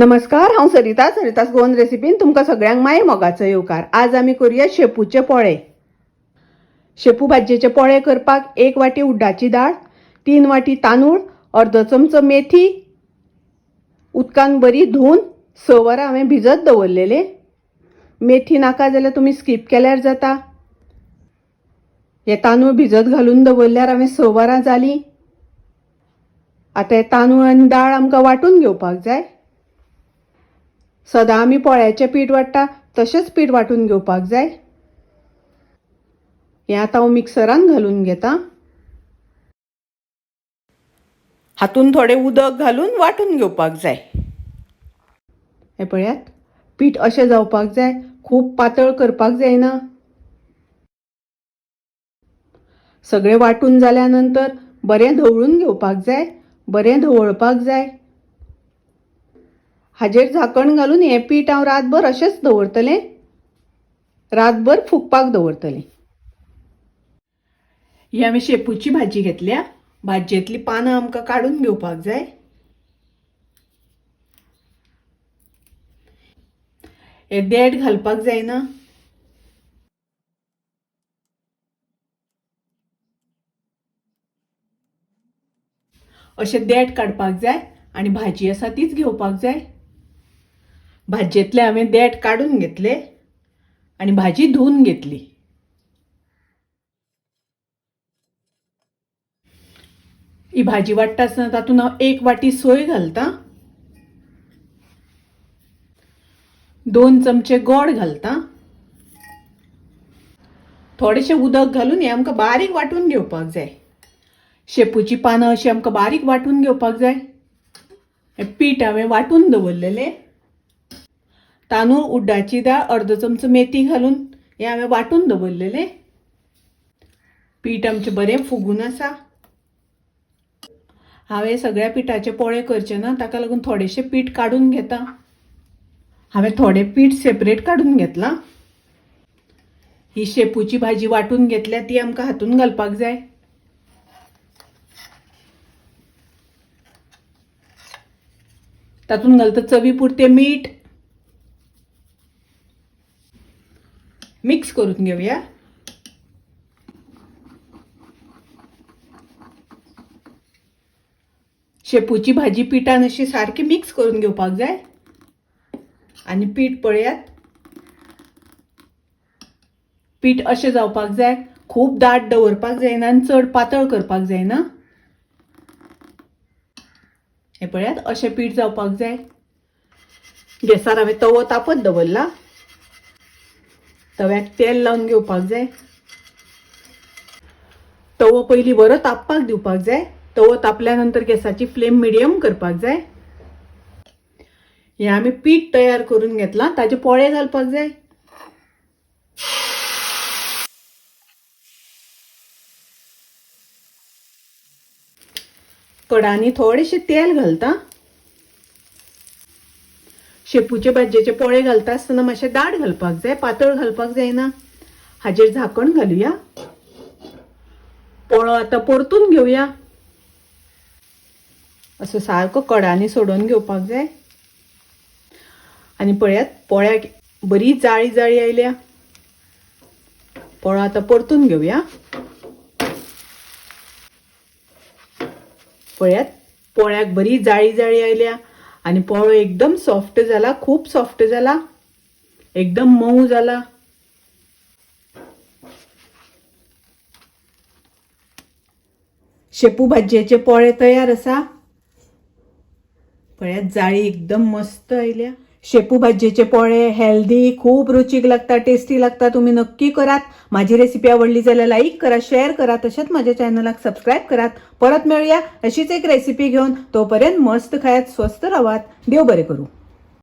नमस्कार, हांव सरितास गोवन रेसिपीन तुमकां सगळ्यांक माये मोगाचो येवकार। आज आमी करूया शेपूचे पोळे। शेपू भाजयेचे पोळे करपाक 1 वाटी उड्डाची दाळ, 3 वाटी तांदूळ, अर्दो चमचो मेथी उदकान बरी धुवन 6 वरां हांवें भिजत दवरलेले। मेथी नाका जाल्यार तुमी स्कीप केल्यार जाता। हे तांदूळ भिजत घालून दवरल्यार हांवें 6 वरां जालीं। आतां हे तांदूळ आनी दाळ आमकां वांटून घेवपाक जाय। सदां आमी पोळ्याचें पीठ वांट्टा तशेंच पीठ वांटून घेवपाक जाय। हें आतां हांव मिक्सरान घालून घेता। हातून थोडें उदक घालून वांटून घेवपाक जाय। हे पळयात, पीठ अशें जावपाक जाय, खूब पातळ करपाक जायना। सगळें वांटून जाल्या नंतर बरें धवळून घेवपाक जाय, बरें धवळपाक जाय। हाजेर झाकण घालून हें पीठ हांव रातभर अशेंच दवरतलें, रातभर फुगपाक दवरतलें। ही हांवें शेपूची भाजी घेतल्या। भाजयेंतली पानां आमकां काडून घेवपाक जाय। हे देठ घालपाक जायना। अशें देठ काडपाक जाय आनी भाजी आसा तीच घेवपाक जाय। भाजयेंतले हांवें देठ काडून घेतले आनी भाजी धुवन घेतली। ही भाजी वाडटा आसतना तातूंत हांव 1 वाटी सोय घालता, 2 चमचे गोड घालता, थोडेशें उदक घालून हें आमकां बारीक वांटून घेवपाक जाय। शेपूची पानां अशी आमकां बारीक वांटून घेवपाक जाय। हें पीठ हांवें वांटून दवरलेलें। तांदूळ, उड्डाची दाळ, अर्दो चमचो मेथी घालून हें हांवें वांटून दवरलेलें। पीठ आमचें बरें फुगून आसा। हांवें सगळ्या पिठाचे पोळे करचे ना, ताका लागून थोडेशें पीठ काडून घेता। हांवें थोडें पीठ सेपरेट काडून घेतलां। ही शेपूची भाजी वांटून घेतल्या ती आमकां हातून घालपाक जाय। तातूंत घालता चवी पुरतें मीठ। मिक्स करून घेवया। शेपूची भाजी पिठान अशी सारकी मिक्स करून घेवपाक जाय। आनी पीठ पळयात, पीठ अशें जावपाक जाय, खूब दाट दवरपाक जायना आनी चड पातळ करपाक जायना। हे पळयात, अशें पीठ जावपाक जाय। गॅसार हांवें तवो तापत दवरला। तव्याक तेल लावन घेवपाक जाय। तवो पयलीं बरो तापपाक दिवपाक जाय। तवो तापल्या नंतर गॅसाची फ्लेम मिडियम करपाक जाय। हे आमी पीठ तयार करून घेतलां, ताजे पोळे घालपाक जाय। कडांनी थोडेशें तेल घालता। शेपूचे भाजयेचे पोळे घालता आसतना मातशें दाट घालपाक जाय, पातळ घालपाक जायना। हाजेर झाकण घालुया। पोळो आतां परतून घेवया। असो सारको कडांनी सोडून घेवपाक जाय। आनी पळयात, पोळ्याक बरी जाळी जाळी आयल्या। पोळो आतां परतून घेवया। पळयात, पोळ्याक बरी जाळी जाळी आयल्या आनी पोळो एकदम सॉफ्ट जाला, खूब सॉफ्ट जाला, एकदम मऊ जाला। शेपू भाजयेचे पोळे तयार आसा। पळयात, जाळी एकदम मस्त आयल्या। शेपू भाजयेचे पोळे हेल्दी, खूब रुचीक लागता, टेस्टी लागता। तुम्ही नक्की करात। माझी रेसिपी आवडली जाल्यार लाईक करा, शेअर करा, तशेंच माझ्या चॅनलाक सबस्क्राईब करात। परत मेळूया अशीच एक रेसिपी घेऊन। तोपर्यंत मस्त खायात, स्वस्त रावात। देव बरें करू।